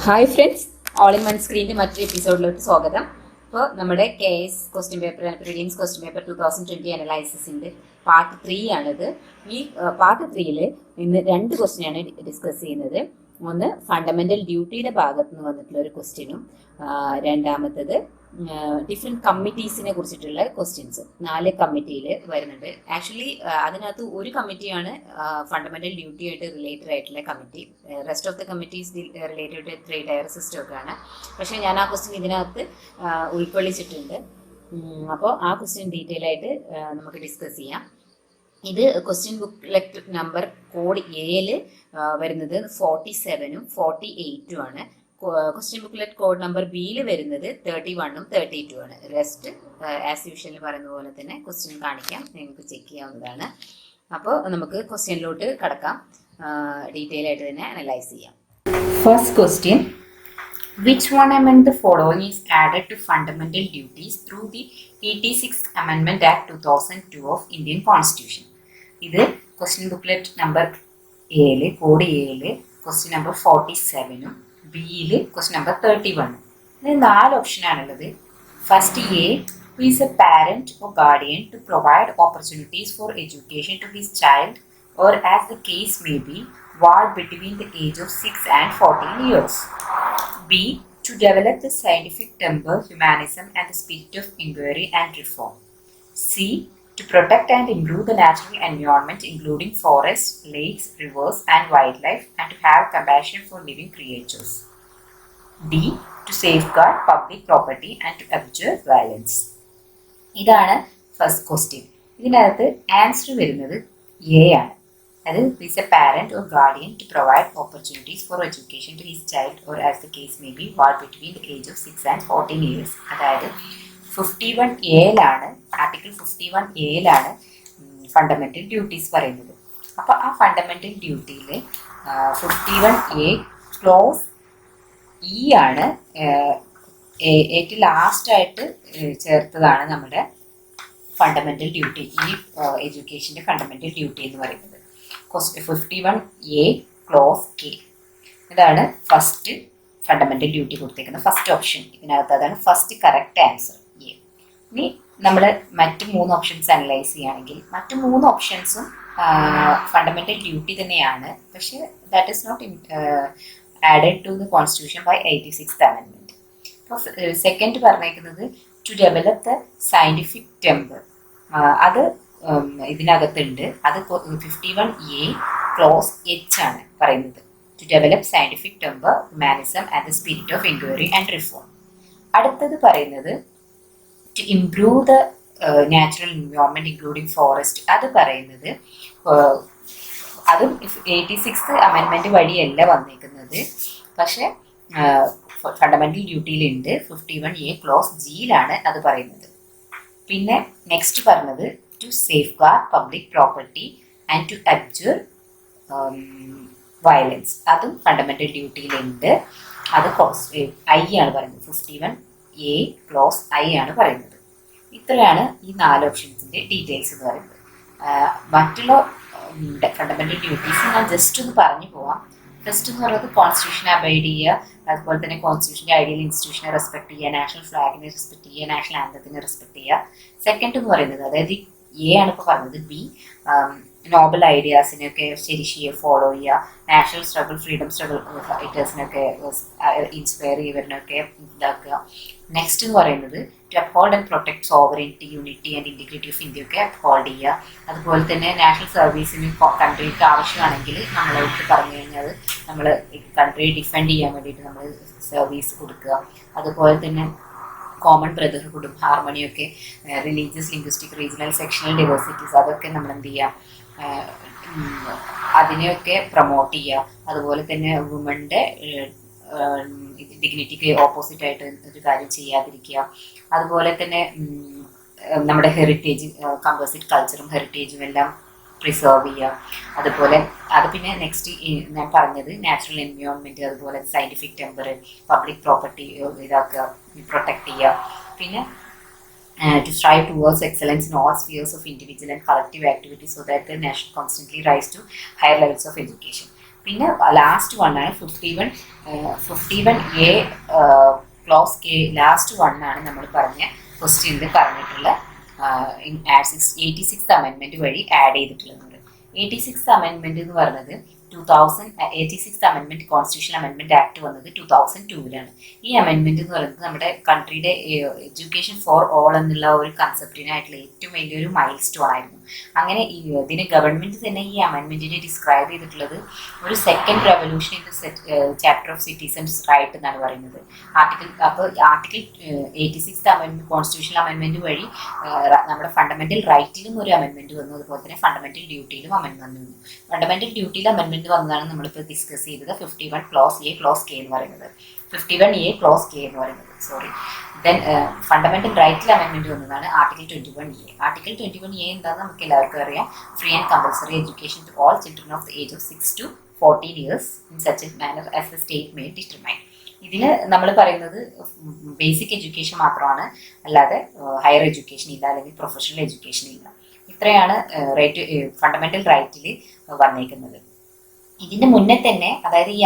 Hi friends, all in one സ്ക്രീനിൻ്റെ മറ്റൊരു എപ്പിസോഡിലോട്ട് സ്വാഗതം. ഇപ്പോൾ നമ്മുടെ KAS question paper prelims question paper 2020 അനലൈസിസിൻ്റെ പാർട്ട് 3 ആണിത്. ഈ പാർട്ട് 3 ഇന്ന് 2 ക്വസ്റ്റ്യനാണ് ഡിസ്കസ് ചെയ്യുന്നത്. ഒന്ന് ഫണ്ടമെൻ്റൽ ഡ്യൂട്ടിയുടെ ഭാഗത്ത് നിന്ന് വന്നിട്ടുള്ള ഒരു ക്വസ്റ്റ്യനും രണ്ടാമത്തത് ഡിഫറെൻറ്റ് കമ്മിറ്റീസിനെ കുറിച്ചിട്ടുള്ള ക്വസ്റ്റ്യൻസ് 4 കമ്മിറ്റിയിൽ വരുന്നുണ്ട്. ആക്ച്വലി അതിനകത്ത് ഒരു കമ്മിറ്റിയാണ് ഫണ്ടമെൻ്റൽ ഡ്യൂട്ടി ആയിട്ട് റിലേറ്റഡ് ആയിട്ടുള്ള committee. Rest of the committees related to 3 tier system ഒക്കെയാണ്. പക്ഷേ ഞാൻ ആ ക്വസ്റ്റ്യൻ ഇതിനകത്ത് ഉൾക്കൊള്ളിച്ചിട്ടുണ്ട്. അപ്പോൾ ആ ക്വസ്റ്റ്യൻ ഡീറ്റെയിൽ ആയിട്ട് നമുക്ക് ഡിസ്കസ് ചെയ്യാം. ഇത് ക്വസ്റ്റ്യൻ ബുക്ക് നമ്പർ കോഡ് എയിൽ വരുന്നത് 47ഉം 48ഉം ആണ്. ക്വസ്റ്റ്യൻ ബുക്ക്ലെറ്റ് കോഡ് നമ്പർ ബിയിൽ വരുന്നത് 31ഉം 32 ആണ്. റെസ്റ്റ് ആസ് യൂഷ്വൽ പറയുന്ന പോലെ തന്നെ ക്വസ്റ്റ്യൻ കാണിക്കാം, നിങ്ങൾക്ക് ചെക്ക് ചെയ്യാവുന്നതാണ്. അപ്പോൾ നമുക്ക് ക്വസ്റ്റ്യനിലോട്ട് കടക്കാം, ഡീറ്റെയിൽ ആയിട്ട് തന്നെ അനലൈസ് ചെയ്യാം. First question, which one among the following is added to fundamental duties through the 86th Amendment Act 2002 of Indian Constitution? ഇത് ക്വസ്റ്റ്യൻ ബുക്ക്ലെറ്റ് നമ്പർ എയിൽ കോഡ് എയിൽ ക്വസ്റ്റ്യൻ നമ്പർ 47ഉം ബിയിൽ ക്വസ്റ്റ്യൻ നമ്പർ 31ഉം. ഇതിന് 4 ഓപ്ഷനാണുള്ളത്. First A, who is a parent or guardian to provide opportunities for education to his child or as the case may be ward between the age of 6 and 14 years. B, to develop the scientific temper, humanism and the spirit of inquiry and reform. C, to protect and improve the natural environment including forests, lakes, rivers and wildlife and to have compassion for living creatures. D, to safeguard public property and to abjure violence. ഇതാണ് first question. ഇതിനകത്ത് answer വരുന്നത് A ആണ്. അത് is a parent or guardian to provide opportunities for education to his child or as the case may be while between the age of 6 and 14 years. അതായത് 51A article 51A fundamental duties പറയുന്നത്. അപ്പോൾ ആ fundamental ഡ്യൂട്ടിയിൽ 51A close E ആണ് ഏറ്റവും ലാസ്റ്റായിട്ട് ചേർത്തതാണ് നമ്മുടെ fundamental duty, ഈ എഡ്യൂക്കേഷൻ്റെ ഫണ്ടമെന്റൽ ഡ്യൂട്ടി എന്ന് പറയുന്നത്. 51A ക്ലോസ് കെ, ഇതാണ് ഫസ്റ്റ് ഫണ്ടമെന്റൽ ഡ്യൂട്ടി കൊടുത്തേക്കുന്നത് ഫസ്റ്റ് ഓപ്ഷൻ. ഇതിനകത്ത് അതാണ് ഫസ്റ്റ് കറക്റ്റ് ആൻസർ എ. ഇനി നമ്മൾ മറ്റ് 3 ഓപ്ഷൻസ് അനലൈസ് ചെയ്യുകയാണെങ്കിൽ മറ്റ് 3 ഓപ്ഷൻസും ഫണ്ടമെന്റൽ ഡ്യൂട്ടി തന്നെയാണ്. പക്ഷേ that is not added to the constitution by 86th amendment. അപ്പോൾ സെക്കൻഡ് പറഞ്ഞേക്കുന്നത് to develop the scientific temper, അത് ഇതിനകത്തുണ്ട്. അത് 51A ക്ലോസ് എച്ച് ആണ് പറയുന്നത്. To develop scientific temper, humanism and the spirit of enquiry and reform. അടുത്തത് പറയുന്നത് to improve the natural environment including forest, അത് പറയുന്നത് അതും 86th അമെൻമെൻറ്റ് വഴിയല്ല വന്നേക്കുന്നത്. പക്ഷേ ഫണ്ടമെന്റൽ ഡ്യൂട്ടിയിലുണ്ട്. 51A ക്ലോസ് ജിയിലാണ് അത് പറയുന്നത്. പിന്നെ നെക്സ്റ്റ് പറഞ്ഞത് to safeguard public property and to abjure violence, അതും ഫണ്ടമെന്റൽ ഡ്യൂട്ടിയിലുണ്ട്. അത് ഐ ആണ് പറയുന്നത്. 51A ക്ലോസ് ഐ ആണ് പറയുന്നത്. ഇത്രയാണ് ഈ 4 ഓപ്ഷൻസിൻ്റെ ഡീറ്റെയിൽസ് എന്ന് പറയുന്നത്. മറ്റുള്ള ഫണ്ടമെന്റൽ ഡ്യൂട്ടീസ് ഞാൻ ജസ്റ്റ് ഒന്ന് പറഞ്ഞു പോവാം. ഫസ്റ്റ് എന്ന് പറയുന്നത് കോൺസ്റ്റിറ്റ്യൂഷനെ അബൈഡ് ചെയ്യുക, അതുപോലെ തന്നെ കോൺസ്റ്റിറ്റ്യൂഷൻ്റെ ഐഡിയൽ ഇൻസ്റ്റിറ്റ്യൂഷനെ റെസ്പെക്ട് ചെയ്യുക, നാഷണൽ ഫ്ലാഗിനെ റെസ്പെക്ട് ചെയ്യുക, നാഷണൽ ആന്തത്തിനെ റെസ്പെക്ട് ചെയ്യുക. സെക്കൻഡ് എന്ന് പറയുന്നത്, അതായത് എ ആണ് ഇപ്പോൾ പറഞ്ഞത്. ബി, നോബൽ ഐഡിയാസിനെയൊക്കെ ശരിശിയെ ഫോളോ ചെയ്യുക, നാഷണൽ സ്ട്രഗിൾ, ഫ്രീഡം സ്ട്രഗിൾ ഫൈറ്റേഴ്സിനൊക്കെ ഇൻസ്പയർ ചെയ്തവരിനൊക്കെ ഇതാക്കുക. നെക്സ്റ്റ് എന്ന് പറയുന്നത് to uphold and protect sovereignty, unity and integrity of ഇന്ത്യയൊക്കെ അപ്ഹോൾഡ് ചെയ്യുക. അതുപോലെ തന്നെ നാഷണൽ സർവീസിന് കൺട്രിക്ക് ആവശ്യമാണെങ്കിൽ നമ്മളടുത്ത് പറഞ്ഞു കഴിഞ്ഞാൽ നമ്മൾ കൺട്രിയെ ഡിഫെൻഡ് ചെയ്യാൻ വേണ്ടിയിട്ട് നമ്മൾ സർവീസ് കൊടുക്കുക. അതുപോലെ തന്നെ കോമൺ ബ്രദർഹുഡും ഹാർമണിയൊക്കെ, religious, linguistic, regional, sectional diversities, അതൊക്കെ നമ്മൾ എന്ത് ചെയ്യുക, അതിനെയൊക്കെ പ്രൊമോട്ട് ചെയ്യുക. അതുപോലെ തന്നെ വുമൻ്റെ ഡിഗ്നിറ്റിക്ക് ഓപ്പോസിറ്റ് ആയിട്ട് ഒരു കാര്യം ചെയ്യാതിരിക്കുക. അതുപോലെ തന്നെ നമ്മുടെ ഹെറിറ്റേജ്, കമ്പോസിറ്റ് കൾച്ചറും ഹെറിറ്റേജും എല്ലാം പ്രിസർവ് ചെയ്യുക. അതുപോലെ അത് പിന്നെ നെക്സ്റ്റ് ഞാൻ പറഞ്ഞത് നാച്ചുറൽ എൻവയോൺമെൻറ്റ്, അതുപോലെ സയൻറ്റിഫിക് ടെമ്പർ, പബ്ലിക് പ്രോപ്പർട്ടി ഇതാക്കുക, പ്രൊട്ടക്ട് ചെയ്യുക. പിന്നെ to strive towards excellence in all spheres of individual and collective activity so that the nation constantly rise to higher levels of education. പിന്നെ last വണ്ണാണ് 51A clause K, last വണ്ണാണ് നമ്മൾ പറഞ്ഞ ക്വസ്റ്റ്യനിൽ പറഞ്ഞിട്ടുള്ള 86th അമെൻമെന്റ് വഴി ആഡ് ചെയ്തിട്ടുള്ളത്. 86th അമെൻമെന്റ് എന്ന് പറയുന്നത് 86th അമെൻമെന്റ് കോൺസ്റ്റിറ്റ്യൂഷൻ അമെൻമെന്റ് ആക്ട് വന്നത് 2002-ലാണ്. ഈ അമെൻമെന്റ് എന്ന് പറയുന്നത് നമ്മുടെ കൺട്രിയുടെ എഡ്യൂക്കേഷൻ ഫോർ ഓൾ എന്നുള്ള ഒരു കൺസെപ്റ്റിനായിട്ടുള്ള ഏറ്റവും വലിയൊരു മൈൽ സ്റ്റോൺ ആയിരുന്നു. അങ്ങനെ ഇതിന് ഗവൺമെന്റ് തന്നെ ഈ അമെൻമെന്റിനെ ഡിസ്ക്രൈബ് ചെയ്തിട്ടുള്ളത് ഒരു second revolution in the chapter of citizens right എന്നാണ് പറയുന്നത്. ആർട്ടിക്കിൾ 86th അമെൻമെന്റ് കോൺസ്റ്റിറ്റ്യൂഷൻ അമെൻമെന്റ് വഴി നമ്മുടെ ഫണ്ടമെന്റൽ റൈറ്റിലും ഒരു അമെൻമെന്റ് വന്നു, അതുപോലെ തന്നെ ഫണ്ടമെന്റൽ ഡ്യൂട്ടിയിലും അമെൻമെന്റ് വന്നു. ഫണ്ടമെന്റൽ ഡ്യൂട്ടിയിൽ അമെൻമെന്റ് വന്നതാണ് നമ്മളിപ്പോൾ ഡിസ്കസ് ചെയ്തത് 51 ക്ലോസ് എ ക്ലോസ് കെ എന്ന് പറയുന്നത്. 51A ക്ലോസ് കെ എന്ന് പറയുന്നത്, സോറി. ദെൻ ഫണ്ടമെന്റൽ റൈറ്റിൽ അമെൻമെന്റ് വന്നതാണ് ആർട്ടിക്കിൾ 21A. ആർട്ടിക്കിൾ 21A എന്താണെന്ന് നമുക്ക് എല്ലാവർക്കും അറിയാം. Free and compulsory education to all children of the age of 6 to 14 years in such a manner as the state may determine. ഇതിന് നമ്മൾ പറയുന്നത് ബേസിക് എഡ്യൂക്കേഷൻ മാത്രമാണ്, അല്ലാതെ ഹയർ എഡ്യൂക്കേഷൻ ഇല്ല, അല്ലെങ്കിൽ പ്രൊഫഷണൽ എഡ്യൂക്കേഷൻ ഇല്ല. ഇത്രയാണ് ഫണ്ടമെന്റൽ റൈറ്റിൽ വന്നേക്കുന്നത്. ഇതിന്റെ മുന്നേ തന്നെ, അതായത് ഈ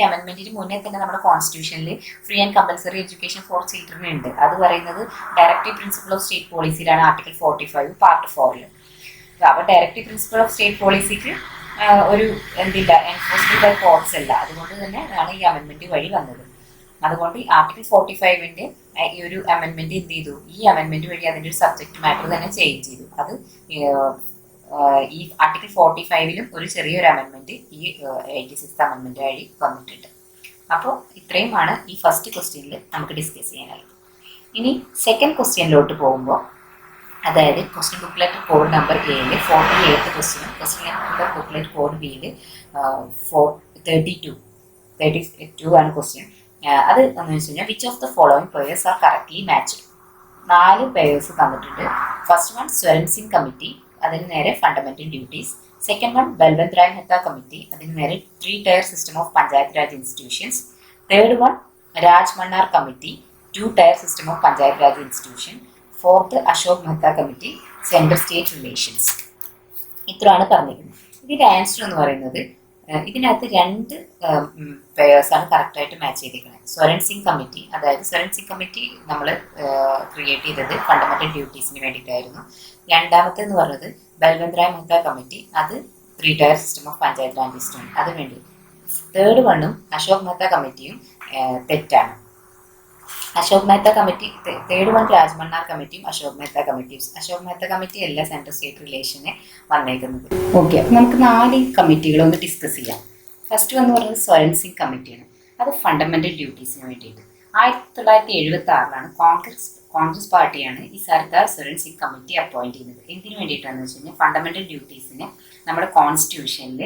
അമെൻമെന്റിന് മുന്നേ തന്നെ നമ്മുടെ കോൺസ്റ്റിറ്റ്യൂഷനിൽ free and compulsory education for children ഉണ്ട്. അത് പറയുന്നത് ഡയറക്റ്റീവ് പ്രിൻസിപ്പിൾ ഓഫ് സ്റ്റേറ്റ് പോളിസിയിലാണ്, ആർട്ടിക്കിൾ 45 പാർട്ട് 4. അപ്പോൾ ഡയറക്റ്റീവ് പ്രിൻസിപ്പിൾ ഓഫ് സ്റ്റേറ്റ് പോളിസിക്ക് ഒരു എന്തില്ല, എൻഫോഴ്സ്ഡ് ബൈ കോർട്സ് അല്ല. അതുകൊണ്ട് തന്നെ ആണ് ഈ അമെൻമെന്റ് വഴി വന്നത്. അതുകൊണ്ട് ആർട്ടിക്കിൾ 45-ന്റെ ഈ ഒരു അമെൻമെന്റ് എന്ത് ചെയ്തു, ഈ അമെൻമെന്റ് വഴി അതിന്റെ ഒരു സബ്ജക്ട് മാറ്റർ തന്നെ ചേഞ്ച് ചെയ്തു. അത് ഈ ആർട്ടിക്കിൾ 45-ലും ഒരു ചെറിയൊരു അമെൻമെന്റ് ഈ 86th അമെൻമെന്റ് വഴി വന്നിട്ടുണ്ട്. അപ്പോൾ ഇത്രയുമാണ് ഈ ഫസ്റ്റ് ക്വസ്റ്റ്യനിൽ നമുക്ക് ഡിസ്കസ് ചെയ്യാനുള്ളത്. ഇനി സെക്കൻഡ് ക്വസ്റ്റ്യനിലോട്ട് പോകുമ്പോൾ, അതായത് ക്വസ്റ്റ്യൻ ബുക്ക്ലെറ്റ് കോഡ് നമ്പർ എയില് 48th ക്വസ്റ്റ്യനും ക്വസ്റ്റ്യൻ നമ്പർ ബുക്ക്ലെറ്റ് കോഡ് ബിയിൽ 32 ആണ് ക്വസ്റ്റ്യൻ. അത് എന്ന് വെച്ച് കഴിഞ്ഞാൽ which of the following pairs are correctly matched. 4 pairs തന്നിട്ടുണ്ട്. First one Swaran Singh committee, അതിന് നേരെ fundamental duties. Second one Balwant Rai Mehta committee, അതിന് നേരെ 3 tier system of panchayat raj institutions. Third one Raj Mannar committee, 2 tier system of panchayat raj institution. Fourth Ashok Mehta committee, central state relations. ഇത്രയാണ് പറഞ്ഞിരിക്കുന്നത്. ഇതിന്റെ answer എന്ന് പറയുന്നത്, ഇതിനകത്ത് 2 പേയേഴ്സാണ് കറക്റ്റായിട്ട് മാച്ച് ചെയ്തിരിക്കുന്നത്. സ്വരൺ സിംഗ് കമ്മിറ്റി, അതായത് സ്വരൺ സിംഗ് കമ്മിറ്റി നമ്മൾ ക്രിയേറ്റ് ചെയ്തത് ഫണ്ടമെന്റൽ ഡ്യൂട്ടീസിന് വേണ്ടിയിട്ടായിരുന്നു. രണ്ടാമത്തെന്ന് പറഞ്ഞത് ബൽവന്ത് റായ് മെഹ്ത്ത കമ്മിറ്റി, അത് 3 tier system of panchayat raj institution, അതിന് വേണ്ടി. തേർഡ് വണ്ണും അശോക് മെഹ്ത്ത കമ്മിറ്റിയും തെറ്റാണ്. Ashok Mehta committee, third one Raj Mannar കമ്മിറ്റിയും അശോക് മെഹ്ത്ത കമ്മിറ്റി അല്ല സെൻട്രൽ സ്റ്റേറ്റ് റിലേഷനെ വന്നേക്കുന്നത്. ഓക്കെ, നമുക്ക് 4 കമ്മിറ്റികളൊന്ന് ഡിസ്കസ് ചെയ്യാം. ഫസ്റ്റ് വന്ന് പറയുന്നത് സ്വരൺ സിംഗ് കമ്മിറ്റിയാണ്. അത് ഫണ്ടമെന്റൽ ഡ്യൂട്ടീസിന് വേണ്ടിയിട്ട് 1976-ലാണ് കോൺഗ്രസ് പാർട്ടിയാണ് ഈ സർദാർ സ്വരൺ സിംഗ് കമ്മിറ്റി അപ്പോയിന്റ് ചെയ്യുന്നത്. എന്തിനു വേണ്ടിയിട്ടാണെന്ന് വെച്ച് കഴിഞ്ഞാൽ ഫണ്ടമെന്റൽ ഡ്യൂട്ടീസിന് നമ്മുടെ കോൺസ്റ്റിറ്റ്യൂഷനിൽ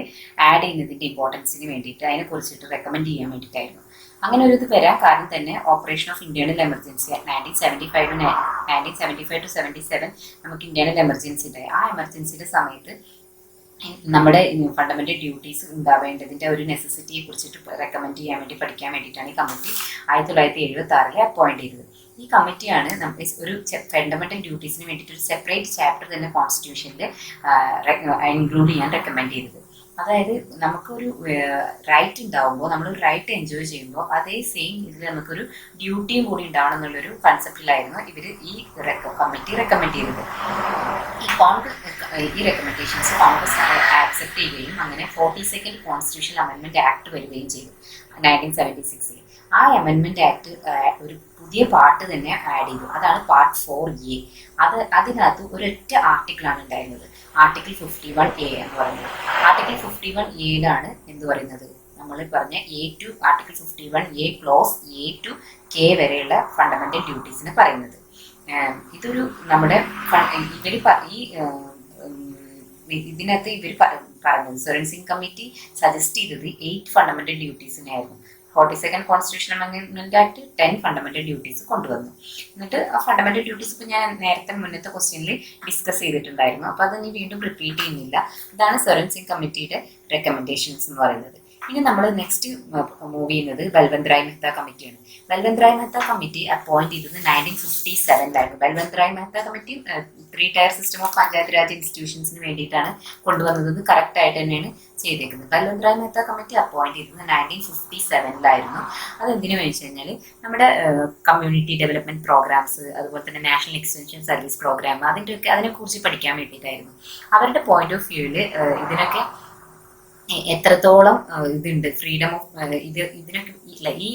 ആഡ് ചെയ്യുന്നതിന്റെ ഇമ്പോർട്ടൻസിന് വേണ്ടിയിട്ട്, അതിനെ കുറിച്ചിട്ട് റെക്കമെൻഡ് ചെയ്യാൻ വേണ്ടിയിട്ടായിരുന്നു. അങ്ങനെ ഒരു ഇത് വരാൻ കാരണം തന്നെ operation of internal emergency 1975 to 77 നമുക്ക് ഇന്റേണൽ എമർജൻസി ഉണ്ടായി. ആ എമർജൻസിയുടെ സമയത്ത് നമ്മുടെ ഫണ്ടമെന്റൽ ഡ്യൂട്ടീസ് ഉണ്ടാവേണ്ടതിന്റെ ഒരു നെസസിറ്റിയെ കുറിച്ചിട്ട് റെക്കമെൻഡ് ചെയ്യാൻ വേണ്ടി, പഠിക്കാൻ വേണ്ടിയിട്ടാണ് ഈ കമ്മിറ്റി 1976 അപ്പോയിന്റ് ചെയ്തത്. ഈ കമ്മിറ്റിയാണ് ഒരു ഫണ്ടമെന്റൽ ഡ്യൂട്ടീസിന് വേണ്ടിയിട്ട് ഒരു സെപ്പറേറ്റ് ചാപ്റ്റർ തന്നെ കോൺസ്റ്റിറ്റ്യൂഷനിൽ ഇൻക്ലൂഡ് ചെയ്യാൻ റെക്കമെൻഡ് ചെയ്തത്. അതായത് നമുക്കൊരു റൈറ്റ് ഉണ്ടാവുമ്പോൾ, നമ്മളൊരു റൈറ്റ് എൻജോയ് ചെയ്യുമ്പോൾ അതേ സെയിം ഇതിൽ നമുക്കൊരു ഡ്യൂട്ടിയും കൂടി ഉണ്ടാവണം എന്നുള്ളൊരു കൺസെപ്റ്റിലായിരുന്നു ഇവർ ഈ കമ്മിറ്റി റെക്കമെൻഡ് ചെയ്തത്. ഈ റെക്കമെൻഡേഷൻസ് കോൺഗ്രസ് ആക്സെപ്റ്റ് ചെയ്യുകയും അങ്ങനെ 42nd കോൺസ്റ്റിറ്റ്യൂഷൻ അമെൻമെന്റ് ആക്ട് വരികയും ചെയ്തു 1976. ആ അമെൻമെന്റ് ആക്ട് ഒരു പുതിയ പാർട്ട് തന്നെ ആഡ് ചെയ്തു. അതാണ് പാർട്ട് 4A. അതിനകത്ത് ഒരൊറ്റ ആർട്ടിക്കിളാണ് ഉണ്ടായിരുന്നത്, ആർട്ടിക്കിൾ 51A എന്ന് പറയുന്നത്. ആർട്ടിക്കിൾ 51Aയിലാണ് എന്ത് പറയുന്നത്, നമ്മൾ പറഞ്ഞ article 51A close A to K വരെയുള്ള ഫണ്ടമെന്റൽ ഡ്യൂട്ടീസിന് പറയുന്നത്. ഇതൊരു നമ്മുടെ ഇതിനകത്ത് ഇവർ പറഞ്ഞത്, സ്വരൺ സിംഗ് കമ്മിറ്റി സജസ്റ്റ് ചെയ്തത് 8 ഫണ്ടമെന്റൽ ഡ്യൂട്ടീസിനായിരുന്നു. 42nd കോൺസ്റ്റിറ്റ്യൂഷൻ അമെൻമെന്റ് ആക്ട് 10 ഫണ്ടമെന്റൽ ഡ്യൂട്ടീസ് കൊണ്ടുവന്നു. എന്നിട്ട് ആ ഫണ്ടമെന്റൽ ഡ്യൂട്ടീസ് ഇപ്പം ഞാൻ നേരത്തെ മുന്നത്തെ ക്വസ്റ്റ്യനിൽ ഡിസ്കസ് ചെയ്തിട്ടുണ്ടായിരുന്നു. അപ്പോൾ അത് നീ വീണ്ടും റിപ്പീറ്റ് ചെയ്യുന്നില്ല. ഇതാണ് സ്വരൺ സിംഗ് കമ്മിറ്റിയുടെ റെക്കമെൻഡേഷൻസ് എന്ന് പറയുന്നത്. ഇനി നമ്മൾ നെക്സ്റ്റ് മൂവ് ചെയ്യുന്നത് ബൽവന്ത് റായ് മെഹ്ത കമ്മിറ്റിയാണ്. ബൽവന്ത് റായ് മെഹ്ത കമ്മിറ്റി അപ്പോയിന്റ് ചെയ്തത് 1957 Balwant Rai Mehta committee 3 tier system of panchayat raj ഇൻസ്റ്റിറ്റ്യൂഷൻസിന് വേണ്ടിയിട്ടാണ് കൊണ്ടുവന്നത്. കറക്റ്റ് ആയിട്ട് തന്നെയാണ് ചെയ്തേക്കുന്നത്. ബൽവന്ത് റായ് മെഹ്ത കമ്മിറ്റി അപ്പോയിന്റ് ചെയ്തത് 1957 അത് എന്തിനു വെച്ച് കഴിഞ്ഞാൽ നമ്മുടെ കമ്മ്യൂണിറ്റി ഡെവലപ്മെന്റ് പ്രോഗ്രാംസ്, അതുപോലെ തന്നെ നാഷണൽ എക്സ്റ്റൻഷൻ സർവീസ് പ്രോഗ്രാം, അതിനെക്കുറിച്ച് പഠിക്കാൻ വേണ്ടിയിട്ടായിരുന്നു. അവരുടെ പോയിന്റ് ഓഫ് വ്യൂവിൽ ഇതിനൊക്കെ എത്രത്തോളം ഇതുണ്ട്, ഫ്രീഡം ഓഫ് ഇതിനൊക്കെ ഇല്ല. ഈ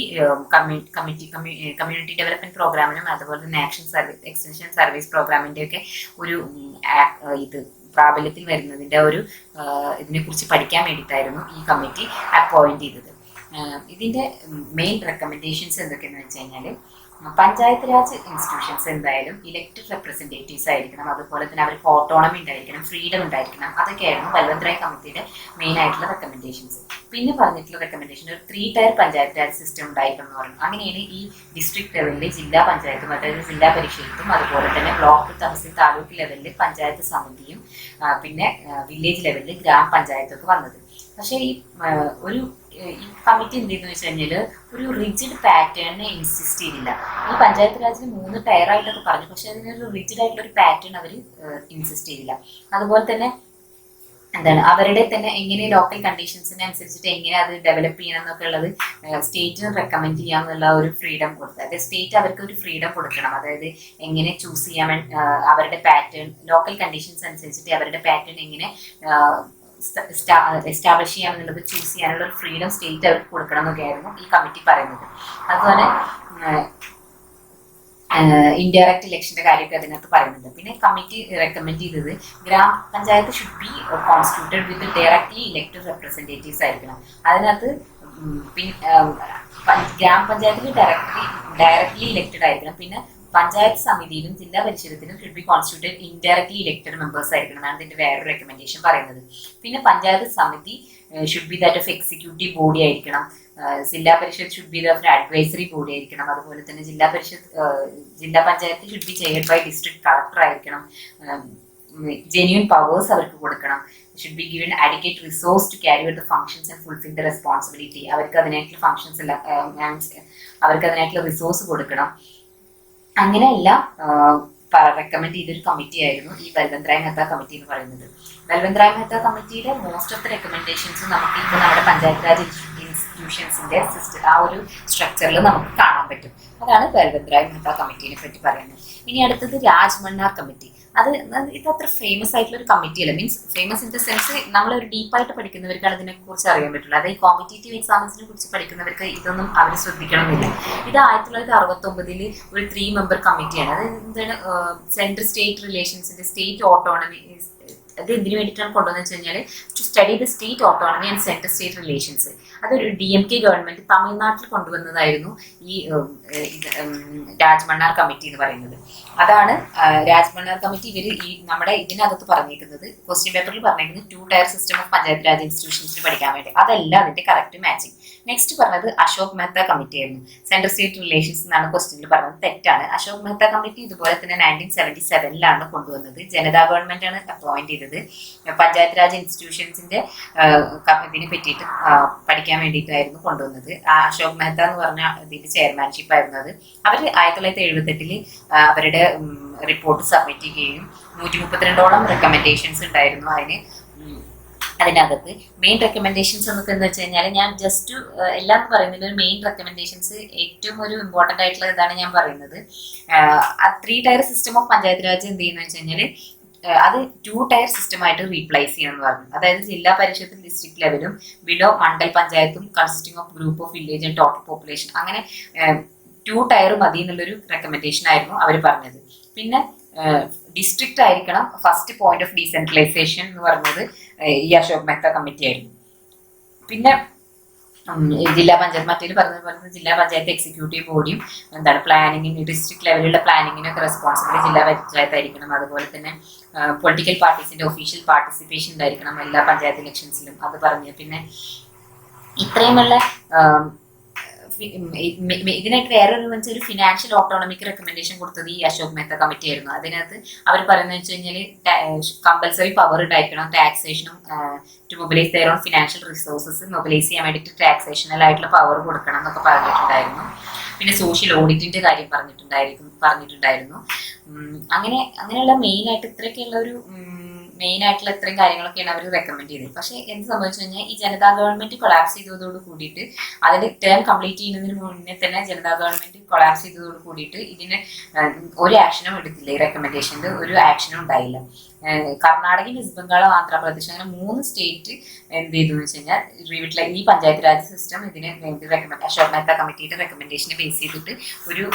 കമ്മ്യൂണിറ്റി ഡെവലപ്മെന്റ് പ്രോഗ്രാമിനും അതുപോലെ നാഷണൽ സർവീസ് എക്സ്റ്റൻഷൻ സർവീസ് പ്രോഗ്രാമിന്റെ ഒക്കെ ഒരു ഇത് പ്രാബല്യത്തിൽ വരുന്നതിന്റെ ഒരു ഇതിനെക്കുറിച്ച് പഠിക്കാൻ വേണ്ടിയിട്ടായിരുന്നു ഈ കമ്മിറ്റി അപ്പോയിന്റ് ചെയ്തത്. ഇതിന്റെ മെയിൻ റെക്കമെൻഡേഷൻസ് എന്തൊക്കെയെന്ന് വെച്ച് കഴിഞ്ഞാൽ, പഞ്ചായത്ത് രാജ് ഇൻസ്റ്റിറ്റ്യൂഷൻസ് എന്തായാലും ഇലക്റ്റഡ് റെപ്രസെൻറ്റേറ്റീവ്സ് ആയിരിക്കണം, അതുപോലെ തന്നെ അവർക്ക് ഓട്ടോണമി ഉണ്ടായിരിക്കണം, ഫ്രീഡം ഉണ്ടായിരിക്കണം. അതൊക്കെയായിരുന്നു ബൽവന്ത് റായ് കമ്മിറ്റിയുടെ മെയിൻ ആയിട്ടുള്ള റെക്കമെൻഡേഷൻസ്. പിന്നെ പറഞ്ഞിട്ടുള്ള റെക്കമെൻഡേഷൻ ഒരു 3 ടയർ പഞ്ചായത്ത് രാജ് സിസ്റ്റം ഉണ്ടായിരിക്കണം എന്ന് പറഞ്ഞു. അങ്ങനെയാണ് ഈ ഡിസ്ട്രിക്ട് ലെവലിൽ ജില്ലാ പഞ്ചായത്തും, അതായത് ജില്ലാ പരിഷത്തും, അതുപോലെ തന്നെ ബ്ലോക്ക്, തഹസിൽ, താലൂക്ക് ലെവലിൽ പഞ്ചായത്ത് സമിതിയും, പിന്നെ വില്ലേജ് ലെവലിൽ ഗ്രാമപഞ്ചായത്തും ഒക്കെ വന്നത്. പക്ഷേ ഈ കമ്മിറ്റി എന്ത് ചെയ്തെന്ന് വെച്ച് കഴിഞ്ഞാൽ ഒരു റിജിഡ് പാറ്റേണിനെ ഇൻസിസ്റ്റ് ചെയ്തില്ല. ഈ പഞ്ചായത്ത് രാജിന് 3 ടയർ ആയിട്ടൊക്കെ പറഞ്ഞു, പക്ഷെ അതിനൊരു റിജിഡ് ആയിട്ടുള്ള ഒരു പാറ്റേൺ അവർ ഇൻസിസ്റ്റ് ചെയ്തില്ല. അതുപോലെ തന്നെ അവരുടെ തന്നെ എങ്ങനെ ലോക്കൽ കണ്ടീഷൻസിനെ അനുസരിച്ചിട്ട് എങ്ങനെ അത് ഡെവലപ്പ് ചെയ്യണം എന്നൊക്കെ ഉള്ളത് സ്റ്റേറ്റിന് റെക്കമെൻഡ് ചെയ്യാമെന്നുള്ള ഒരു ഫ്രീഡം കൊടുത്തു. അതായത് സ്റ്റേറ്റ് അവർക്ക് ഒരു ഫ്രീഡം കൊടുക്കണം. അതായത് എങ്ങനെ ചൂസ് ചെയ്യാൻ അവരുടെ പാറ്റേൺ, ലോക്കൽ കണ്ടീഷൻസ് അനുസരിച്ചിട്ട് അവരുടെ പാറ്റേൺ എങ്ങനെ എസ്റ്റാബ്ലിഷ് ചെയ്യാമെന്നുള്ളത് ചൂസ് ചെയ്യാനുള്ള ഒരു ഫ്രീഡം സ്റ്റേറ്റ് അവർക്ക് കൊടുക്കണം എന്നൊക്കെയായിരുന്നു ഈ കമ്മിറ്റി പറയുന്നത്. അതുപോലെ ഇൻഡയറക്റ്റ് ഇലക്ഷന്റെ കാര്യമൊക്കെ അതിനകത്ത് പറയുന്നുണ്ട്. പിന്നെ കമ്മിറ്റി റെക്കമെൻഡ് ചെയ്തത് ഗ്രാമപഞ്ചായത്ത് should be constituted with directly elected representatives ആയിരിക്കണം. അതിനകത്ത് ഗ്രാമപഞ്ചായത്തിൽ ഡയറക്ട്ലി ഇലക്റ്റഡ് ആയിരിക്കണം. പിന്നെ പഞ്ചായത്ത് സമിതിയിലും ജില്ലാ പരിഷത്തിലും should be constituted indirectly elected members ആയിരിക്കണം എന്നാണ് ഇതിന്റെ വേറൊരു റെക്കമെൻഡേഷൻ പറയുന്നത്. പിന്നെ panchayat samiti should be that of executive body ആയിരിക്കണം. Zilla Parishad should be the advisory body ആയിരിക്കണം. അതുപോലെ തന്നെ Zilla panchayat should be chaired by district collector ആയിരിക്കണം. ജെന്യൂൻ പവേഴ്സ് അവർക്ക് കൊടുക്കണം. Should be given adequate resource to carry out the functions and fulfill the responsibility. അവർക്ക് അതിനായിട്ടുള്ള functions എല്ലാം അവർക്ക് അതിനായിട്ടുള്ള റിസോഴ്സ് കൊടുക്കണം. അങ്ങനെയെല്ലാം റെക്കമെൻഡ് ചെയ്തൊരു കമ്മിറ്റി ആയിരുന്നു ഈ ബൽവന്ത് റായ് മെഹ്ത കമ്മിറ്റി എന്ന് പറയുന്നത്. ബൽവന്ത് റായ് മെഹ്ത കമ്മിറ്റിയുടെ മോസ്റ്റ് ഓഫ് ദ റെക്കമെൻഡേഷൻസ് നമുക്ക് ഇപ്പോൾ നമ്മുടെ പഞ്ചായത്ത് രാജ് ഇൻസ്റ്റിറ്റ്യൂഷൻസിന്റെ ആ ഒരു സ്ട്രക്ചറിൽ നമുക്ക് കാണാൻ പറ്റും. അതാണ് ബൽവന്ത് റായ് മെഹ്ത കമ്മിറ്റിനെ പറ്റി പറയുന്നത്. ഇനി അടുത്തത് രാജ്മണ്ണാർ കമ്മിറ്റി. ഇത് അത്ര ഫേമസ് ആയിട്ടുള്ള ഒരു കമ്മിറ്റി അല്ല. Means famous in the sense നമ്മളൊരു ഡീപ്പായിട്ട് പഠിക്കുന്നവർക്കാണ് ഇതിനെ കുറിച്ച് അറിയാൻ പറ്റുള്ളൂ. അതായത് കോമ്പറ്റേറ്റീവ് എക്സാംസിനെ കുറിച്ച് പഠിക്കുന്നവർക്ക് ഇതൊന്നും അവർ ശ്രദ്ധിക്കണമെന്നില്ല. ഇത് 1969 ഒരു 3 മെമ്പർ കമ്മിറ്റിയാണ്. അത് എന്താണ്, സെൻട്രൽ സ്റ്റേറ്റ് റിലേഷൻസിന്റെ സ്റ്റേറ്റ് ഓട്ടോണമി, അത് എന്തിനു വേണ്ടിയിട്ടാണ് കൊണ്ടുവന്ന് വെച്ച് കഴിഞ്ഞാൽ to study the state autonomy and central state relations. അതൊരു DMK ഗവൺമെന്റ് തമിഴ്നാട്ടിൽ കൊണ്ടുവന്നതായിരുന്നു ഈ രാജ്മണ്ണാർ കമ്മിറ്റി എന്ന് പറയുന്നത്. അതാണ് രാജ്മണ്ണാർ കമ്മിറ്റി. നമ്മുടെ ഇതിനകത്ത് പറഞ്ഞേക്കുന്നത്, ക്വസ്റ്റ്യൻ പേപ്പറിൽ പറഞ്ഞേക്കുന്നത് 2 tier system of panchayat raj ഇൻസ്റ്റിറ്റ്യൂഷൻസിന് പഠിക്കാൻ വേണ്ടി. അതല്ല അതിന്റെ കറക്റ്റ് മാച്ചിങ്. നെക്സ്റ്റ് പറഞ്ഞത് അശോക് മെഹ്ത കമ്മിറ്റി ആയിരുന്നു. സെൻട്രൽ സ്റ്റേറ്റ് റിലേഷൻസ് എന്നാണ് ക്വസ്റ്റ്യനിൽ പറഞ്ഞത്, തെറ്റാണ്. അശോക് മെഹ്ത കമ്മിറ്റി ഇതുപോലെ തന്നെ 1977 കൊണ്ടുവന്നത്. ജനതാ ഗവൺമെന്റ് ആണ് അപ്പോയിന്റ് ചെയ്തത്. പഞ്ചായത്ത് രാജ് ഇൻസ്റ്റിറ്റ്യൂഷൻസിന്റെ ഇതിനെ പറ്റിയിട്ട് പഠിക്കാൻ വേണ്ടിയിട്ടായിരുന്നു കൊണ്ടുവന്നത്. അശോക് മെഹ്ത എന്ന് പറഞ്ഞ ഇതിന്റെ ചെയർമാൻഷിപ്പ് ആയിരുന്നു അത്. അവർ 1978 അവരുടെ റിപ്പോർട്ട് സബ്മിറ്റ് ചെയ്യുകയും 132ഓളം റെക്കമെൻഡേഷൻസ് ഉണ്ടായിരുന്നു അതിനകത്ത്. മെയിൻ റെക്കമെൻഡേഷൻസ് എന്നൊക്കെ എന്ന് വെച്ച് കഴിഞ്ഞാൽ ഞാൻ ജസ്റ്റ് എല്ലാം പറയുന്നില്ല, ഒരു മെയിൻ റെക്കമെൻഡേഷൻസ് ഏറ്റവും ഒരു ഇമ്പോർട്ടൻ്റ് ആയിട്ടുള്ള ഇതാണ് ഞാൻ പറയുന്നത്. 3 tier system of panchayat Raj എന്ത് ചെയ്യുന്ന വെച്ച് കഴിഞ്ഞാൽ അത് 2 ടയർ സിസ്റ്റമായിട്ട് റീപ്ലേസ് ചെയ്യണമെന്ന് പറഞ്ഞു. അതായത് ജില്ലാ പരിഷത്തും ഡിസ്ട്രിക്ട് ലെവലും ബിലോ മണ്ഡൽ പഞ്ചായത്തും consisting of group of village and total population, അങ്ങനെ 2 ടയർ മതി എന്നുള്ളൊരു റെക്കമെൻഡേഷൻ ആയിരുന്നു അവർ പറഞ്ഞത്. പിന്നെ ഡിസ്ട്രിക്ട് ആയിരിക്കണം ഫസ്റ്റ് പോയിന്റ് ഓഫ് ഡീസെൻട്രലൈസേഷൻ എന്ന് പറഞ്ഞത് ഈ അശോക് മെഹ്ത കമ്മിറ്റി ആയിരുന്നു. പിന്നെ ജില്ലാ പഞ്ചായത്ത് മറ്റേത് പറഞ്ഞത് ജില്ലാ പഞ്ചായത്ത് എക്സിക്യൂട്ടീവ് ബോഡിയും പ്ലാനിങ്ങിന്, ഡിസ്ട്രിക്ട് ലെവലിലുള്ള പ്ലാനിങ്ങിനൊക്കെ റെസ്പോൺസിബിൾ ജില്ലാ പഞ്ചായത്ത് ആയിരിക്കണം. അതുപോലെ തന്നെ പൊളിറ്റിക്കൽ പാർട്ടീസിന്റെ ഒഫീഷ്യൽ പാർട്ടിസിപ്പേഷൻ ഉണ്ടായിരിക്കണം എല്ലാ പഞ്ചായത്ത് ഇലക്ഷൻസിലും, അത് പറഞ്ഞു. പിന്നെ ഇത്രയുമുള്ള ഇതിനായിട്ട് വേറൊരു ഒരു ഫിനാൻഷ്യൽ ഓട്ടോണമിക് റെക്കമെൻഡേഷൻ കൊടുത്തത് ഈ അശോക് മെഹ്ത്ത കമ്മിറ്റി ആയിരുന്നു. അതിനകത്ത് അവർ പറയുന്നത് വെച്ച് കഴിഞ്ഞാൽ കമ്പൽസറി പവർ ഉണ്ടായിരിക്കണം ടാക്സേഷനും to mobilise their own financial resources mobilise ചെയ്യാൻ വേണ്ടിയിട്ട് ടാക്സേഷണൽ ആയിട്ടുള്ള പവർ കൊടുക്കണം എന്നൊക്കെ പറഞ്ഞിട്ടുണ്ടായിരുന്നു. പിന്നെ സോഷ്യൽ ഓഡിറ്റിന്റെ കാര്യം പറഞ്ഞിട്ടുണ്ടായിരുന്നു. അങ്ങനെയുള്ള മെയിനായിട്ട് ഇത്രയും കാര്യങ്ങളൊക്കെയാണ് അവർ റെക്കമെൻഡ് ചെയ്തത്. പക്ഷേ എന്ത് സംഭവിച്ചു കഴിഞ്ഞാൽ ഈ ജനതാ ഗവൺമെന്റ് കൊളാപ്സ് ചെയ്തതോട് കൂടിയിട്ട് അതിന്റെ ടേം കംപ്ലീറ്റ് ചെയ്യുന്നതിന് മുന്നേ തന്നെ ജനതാ ഗവൺമെന്റ് കൊളാപ്സ് ചെയ്തതോട് കൂടിയിട്ട് ഇതിന് ഒരു ആക്ഷനും എടുത്തില്ല. ഈ റെക്കമെൻഡേഷന്റെ ഒരു ആക്ഷനും ഉണ്ടായില്ല. കർണാടക, വെസ്റ്റ് ബംഗാൾ, ആന്ധ്രാപ്രദേശ് അങ്ങനെ 3 സ്റ്റേറ്റ് എന്ത് ചെയ്തു വെച്ച് കഴിഞ്ഞാൽ ഈ പഞ്ചായത്ത് രാജ് സിസ്റ്റം ഇതിന് വേണ്ടി അശോക് മെഹ്ത്ത കമ്മിറ്റിയുടെ റെക്കമെൻഡേഷനെ ബേസ് ചെയ്തിട്ട് ഒരു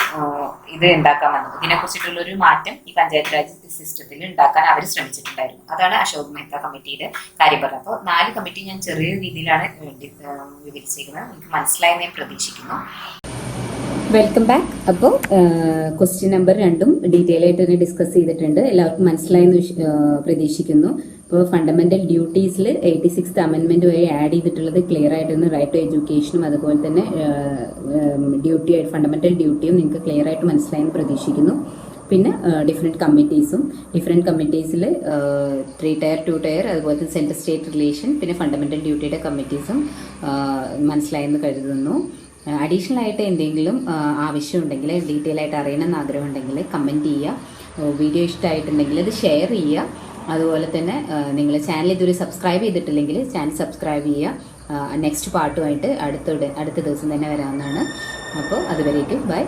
ഇത് ഉണ്ടാക്കാൻ വന്നത്. ഇതിനെക്കുറിച്ചിട്ടുള്ള ഒരു മാറ്റം ഈ പഞ്ചായത്ത് രാജ് സിസ്റ്റത്തിൽ ഉണ്ടാക്കാൻ അവർ ശ്രമിച്ചിട്ടുണ്ടായിരുന്നു. അതാണ് അശോക് മെഹ്ത്ത കമ്മിറ്റിയുടെ കാര്യം പറഞ്ഞത്. അപ്പോൾ 4 കമ്മിറ്റി ഞാൻ ചെറിയ രീതിയിലാണ് വിവരിച്ചിരിക്കുന്നത്. നിങ്ങൾക്ക് മനസ്സിലായെന്ന് ഞാൻ പ്രതീക്ഷിക്കുന്നു. Welcome back. അപ്പോൾ ക്വസ്റ്റ്യൻ നമ്പർ 2 ഡീറ്റെയിൽ ആയിട്ട് തന്നെ ഡിസ്കസ് ചെയ്തിട്ടുണ്ട്. എല്ലാവർക്കും മനസ്സിലായെന്ന് പ്രതീക്ഷിക്കുന്നു. ഇപ്പോൾ ഫണ്ടമെന്റൽ ഡ്യൂട്ടീസിൽ 86th അമെൻമെന്റ് വഴി ആഡ് ചെയ്തിട്ടുള്ളത് ക്ലിയർ ആയിട്ടൊന്ന് റൈറ്റ് ടു എഡ്യൂക്കേഷനും അതുപോലെ തന്നെ ഫണ്ടമെന്റൽ ഡ്യൂട്ടിയും നിങ്ങൾക്ക് ക്ലിയർ ആയിട്ട് മനസ്സിലായെന്ന് പ്രതീക്ഷിക്കുന്നു. പിന്നെ ഡിഫറെൻറ്റ് കമ്മിറ്റീസിൽ 3 ടയർ 2 ടയർ അതുപോലെ തന്നെ സെൻട്രൽ സ്റ്റേറ്റ് റിലേഷൻ പിന്നെ ഫണ്ടമെന്റൽ ഡ്യൂട്ടിയുടെ കമ്മിറ്റീസും മനസ്സിലായെന്ന് കരുതുന്നു. അഡീഷണൽ ആയിട്ട് എന്തെങ്കിലും ആവശ്യമുണ്ടെങ്കിൽ ഡീറ്റെയിൽ ആയിട്ട് അറിയണമെന്ന് ആഗ്രഹമുണ്ടെങ്കിൽ കമൻറ്റ് ചെയ്യുക. വീഡിയോ ഇഷ്ടമായിട്ടുണ്ടെങ്കിൽ അത് ഷെയർ ചെയ്യുക. അതുപോലെ തന്നെ നിങ്ങൾ ചാനൽ ഇതുവരെ സബ്സ്ക്രൈബ് ചെയ്തിട്ടില്ലെങ്കിൽ ചാനൽ സബ്സ്ക്രൈബ് ചെയ്യുക. നെക്സ്റ്റ് പാർട്ടുമായിട്ട് അടുത്ത ദിവസം തന്നെ വരാവുന്നതാണ്. അപ്പോൾ അതുവരേക്കും ബൈ.